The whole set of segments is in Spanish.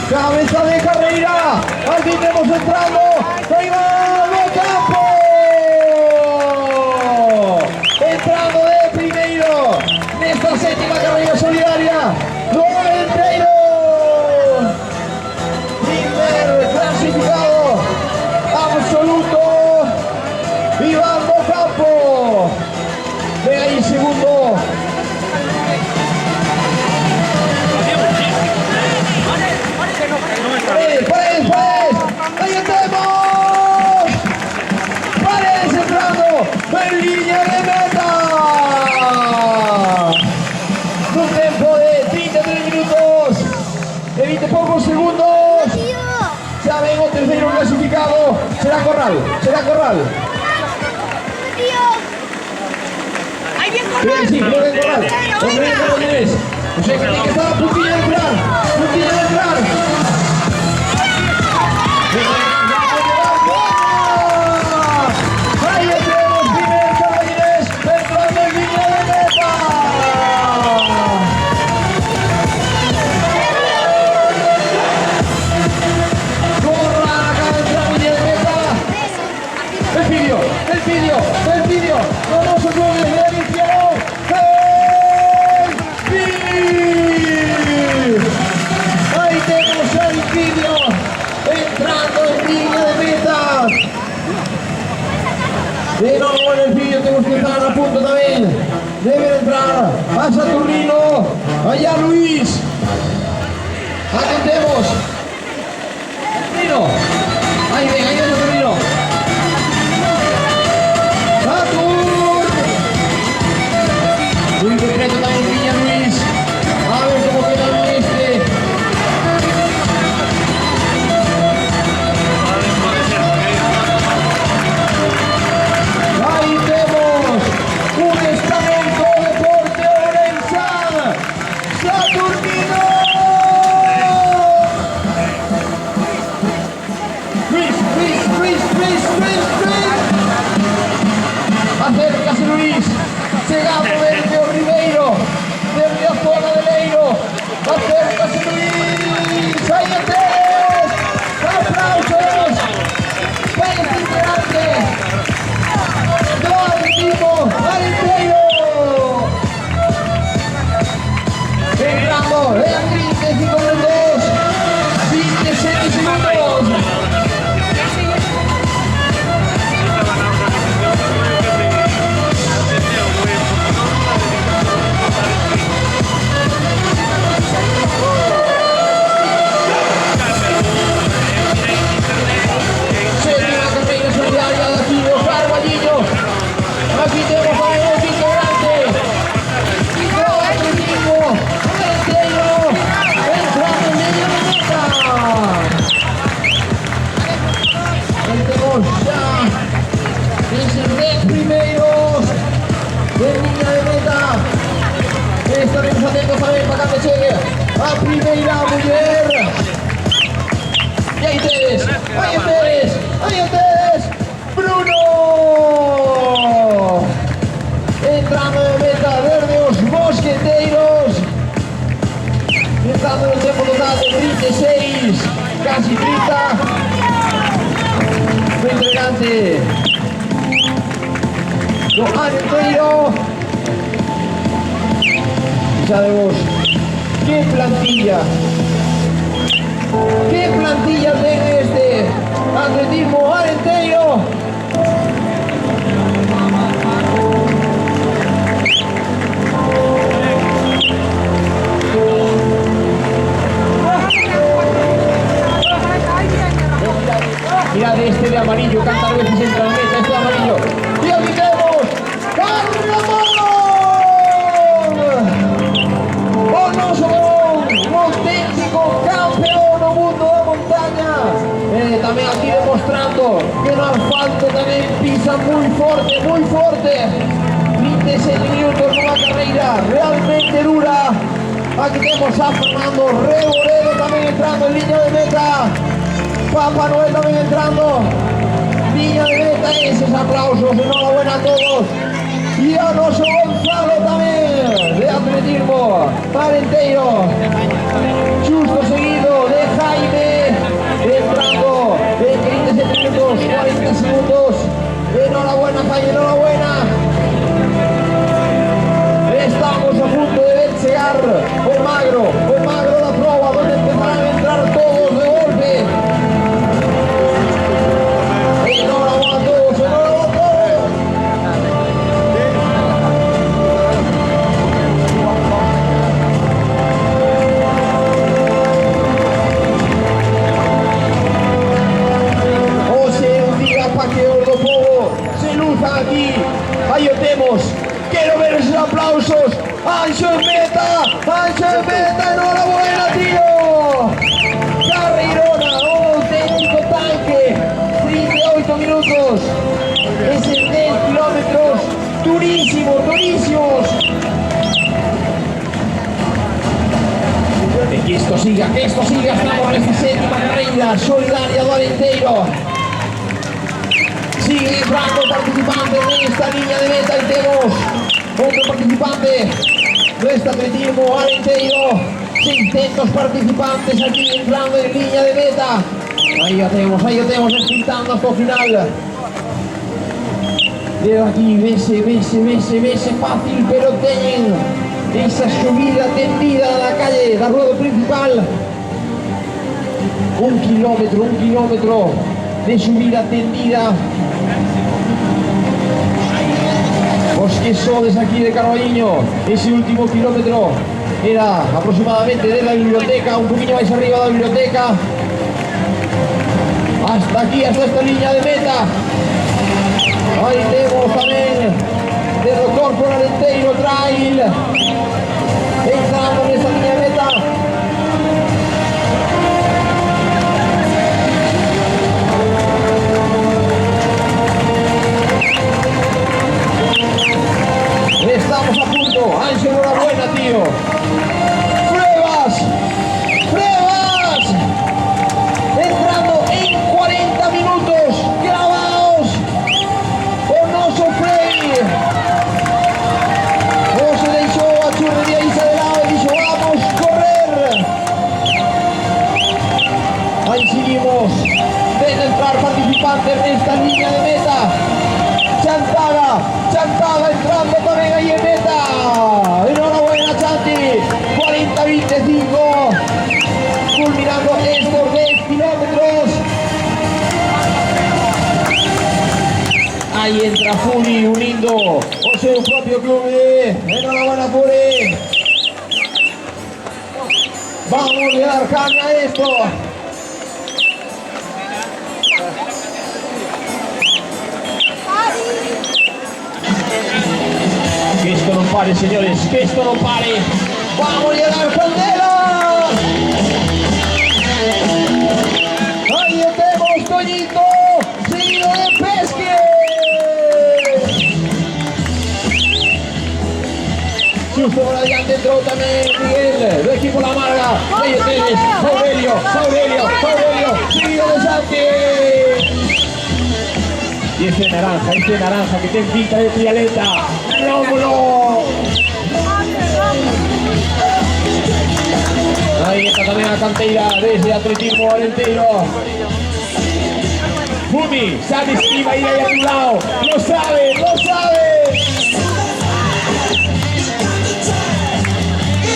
Cabeza de carrera. Aquí tenemos entrando. Iván Ocampo. Entrando de primero. En esta séptima carrera solidaria. Arenteiro. Primer clasificado. Absoluto. Iván Ocampo. De ahí segundo. Paredes, ahí estamos. Paredes entrando en línea de meta. Un tiempo de 33 minutos, de 20 pocos segundos. Ya vengo tercero clasificado. Será Corral. Sí, creo que Corral. No sé que estaba a puntilla de entrar. Ahí tenemos primer Caballeres entrando en línea de meta. Corra acá entra en línea de meta. El vídeo. Vamos a subir el izquierdo. Ahí tenemos el vídeo entrando en línea de meta. De nuevo en el vídeo tenemos que estar a punto también. Deben entrar a Saturnino, allá Luis. Atentemos. Saturnino. Ahí ven Saturnino. Saturn. Muy concreto también Villa Luis. A ver cómo queda este. Ahí tenemos un estamento Deporte Orense. Saturnino. Luis. Acércase Luis. Llegamos de Ribeiro. Desde la zona de Leiro. Acércase Luis. Ahí estés. Aplausos. Para este integrante. Del equipo Arenteiro. Entrando en 35 minutos. 26 segundos. Aquí tenemos a los integrantes. Atletismo, Arenteiro, entrando en línea de meta. Ahí tenemos ya 10 primeros de línea de meta. Estaremos atentos también para que llegue a primera mujer. Y ahí ustedes, Bruno. Entrando de meta Verdeos Mosqueteiros. Entrando en el tiempo total de 36, casi 30. Muy elegante. Arenteiro. Ya vemos qué plantilla tiene este atletismo Arenteiro. Mira de este de amarillo, canta a veces entra en meta, este de amarillo. Y aquí tenemos un auténtico campeón del mundo de montaña. También aquí demostrando que no asfalto también pisa muy fuerte. 26 minutos una carrera realmente dura. Aquí tenemos a Fernando Reboredo también entrando en línea de meta. Papá Noel también entrando. Línea de meta, esos aplausos, enhorabuena a todos. Y a Alonso Gonzalo también, de atletismo, Arenteiro. Justo seguido de Jaime. España, enhorabuena. Estamos a punto de ver llegar o magro la prueba, donde empezarán a entrar todos de golpe. Enhorabuena a todos, enhorabuena a todos. Hoxe un día para que os do povo se luzan aquí. Aí o temos. Quiero ver esos aplausos. Anxo en meta, enhorabuena, tío. Carreirona, un auténtico tanque. 38 minutos. Esos 10 kilómetros durísimos. Que esto siga, estamos en esta séptima carreira solidaria do Arenteiro. Siguen entrando participantes en esta línea de meta y tenemos otro participante de este atletismo Arenteiro. 600 participantes aquí entrando en línea de meta. Ahí lo tenemos sprintando hasta el final. Veo aquí, vese fácil, pero tienen esa subida tendida a la calle, la rueda principal. Un kilómetro de subida tendida. Os que sodes aquí de Carballiño, ese último kilómetro era aproximadamente de la biblioteca, un poquillo más arriba de la biblioteca, hasta aquí, hasta esta línea de meta. Ahí tenemos también de Corpo Arenteiro Trail, entrando en esta línea de meta. Estamos a punto. Anxo, enhorabuena, tío. Pruebas. Entrando en 40 minutos. Grabaos. O no sofrei. O se deixou a churrería Isa de lado y dijo, vamos a correr. Ahí seguimos. Ven a entrar participantes en esta línea de meta. Chantada entrando también ahí en meta. Enhorabuena, Chanti. 40-25. Culminando estos 10 kilómetros. Ahí entra Furi uniendo o seu propio club. Enhorabuena, Furi. Vamos a dar caña a esto. Que esto no pare, señores, que esto no pare. ¡Vamos a llegar, Caldera! Ahí tenemos Toñito, seguido de Pesque. Justo por adelante entró también Miguel, del equipo La Marga. Ahí tienes, Aurelio, seguido de Santi. Y ese naranja que tiene pinta de trialeta. ¡Rómulo! Ahí está también la canteira desde atletismo Arenteiro. Fumi, sabes que iba a ir ahí a tu lado. Lo sabe.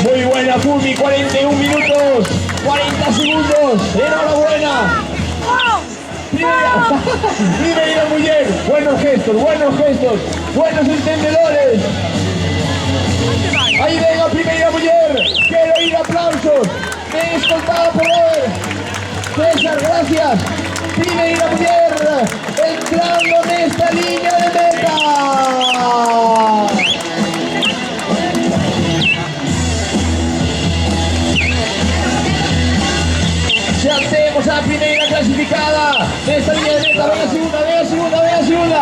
Muy buena Fumi, 41 minutos, 40 segundos. Enhorabuena. Primeira mujer, buenos gestos, buenos entendedores. Ahí venga primeira mujer, quiero ir aplausos. Me escoltada por hoy. César, gracias. Primeira mujer, entrando en esta línea de meta. Ya tenemos a la primera clasificada de esta línea de meta. Venga segunda.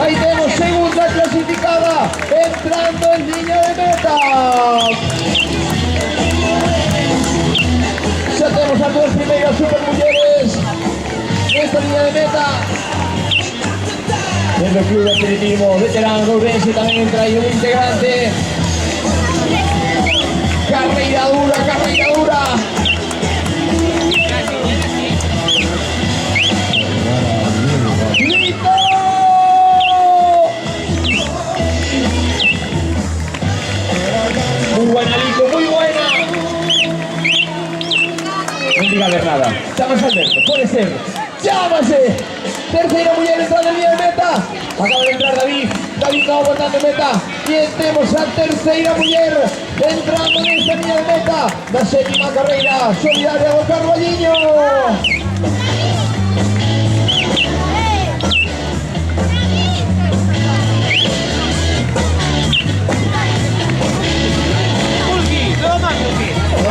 Ahí tenemos segunda clasificada entrando en línea de meta. Ya tenemos a dos primeras supermujeres en esta línea de meta. Desde el club de atletismo veterano Ourense también entra ahí un integrante. Carreira dura. ¡Listo! buena, Lico, muy buena. No diga ver nada. Llámase Alberto, puede ser. ¡Llámase! Tercera mujer entrando en línea de meta. Acaba de entrar David. David no aguantando en meta. Y tenemos a tercera mujer entrando en esta línea de meta. La séptima carrera solidaria de Carballiño.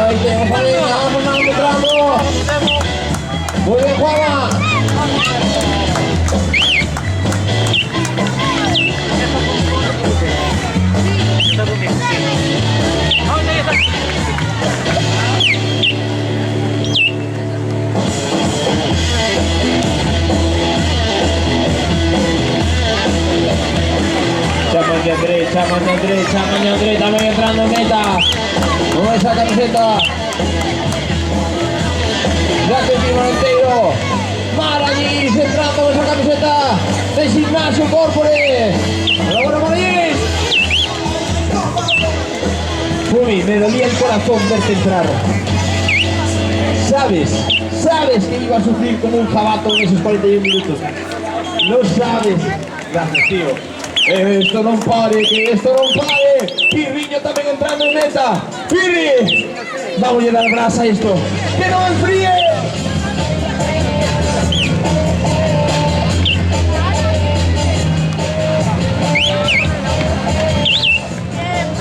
Ahí tenemos a Elena, vamos entrando. Muy bien, Juana. Chamaño Andrés, también entrando en meta. Con esa camiseta. Jacqueline Monteiro. Marañís entrando con esa camiseta de Gimnasio Corpore. Enhorabuena, Marañís. Fumi, me dolía el corazón verte entrar. Sabes que iba a sufrir como un jabato en esos 41 minutos. Lo sabes. Gracias, tío. Esto no pare, que esto no pare. Pirriño también entrando en meta. Pirri, vamos a llenar brasa esto. ¡Que no enfríe!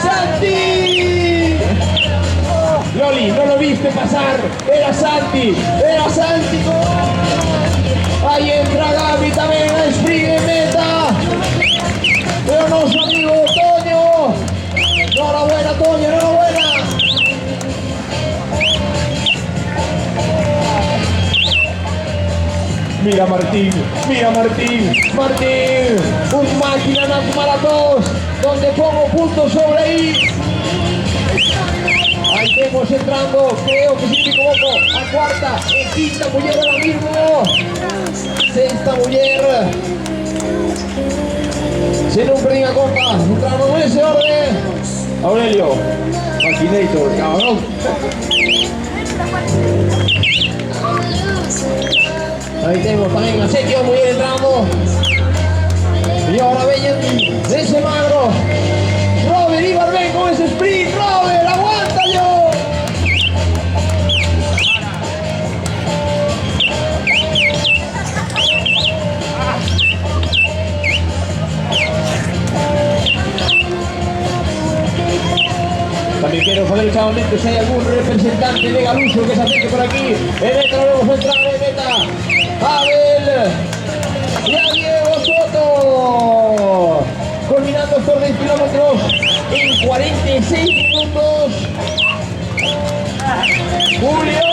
¡Santi! Loli, no lo viste pasar. Era Santi. Ahí entra Gaby también a sprint en meta. Pero no, su amigo Toño. Enhorabuena, Toño, enhorabuena. Mira Martín. Un máquina en maratón, donde pongo puntos sobre I. Ahí tenemos entrando, creo que si me equivoco, a cuarta, en quinta mujer ahora mismo. Sexta mujer. Se non perdín a conta, entramos en ese orden. Aurelio, Makinator, cabrón. Ahí tenemos también a séptima mujer entrando. Y ahora ven ese magro. Robert Ibarben con ese sprint. Robert, aguántalo. También quiero poner chavamente si hay algún representante de Galuso que se acerque por aquí. En meta lo vemos entrar en meta. Abel y a Diego Soto. Culminando estos 10 kilómetros en 46 minutos. Julio.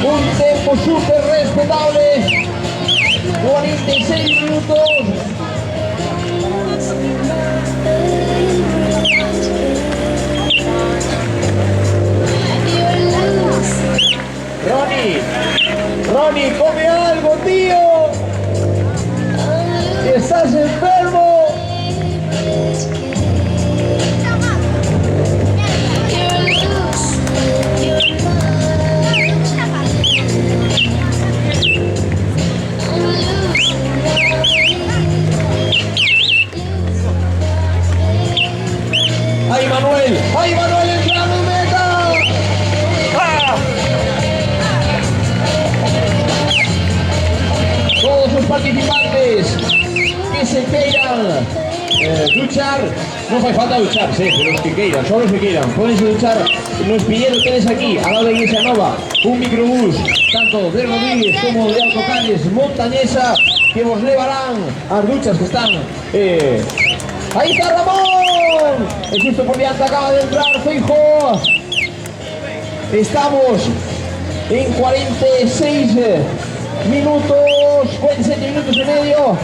Un tiempo súper respetable. 46 minutos. Ronnie, come algo, tío. Estás enfermo. ¡Ay, Manuel entrando en meta! ¡Ah! Todos los participantes que se quieran duchar, no hace falta ducharse, pero los que quieran, solo los que quieran, pueden duchar. Los pilleros tenéis aquí, al lado de Iglesia Nova, un microbús, tanto de Rodríguez como de Autocares Montañesa, que os llevarán a las duchas que están. ¡Ahí está Ramón! El justo por delante acaba de entrar Feijóo. Estamos en 46 minutos, 47 minutos y medio.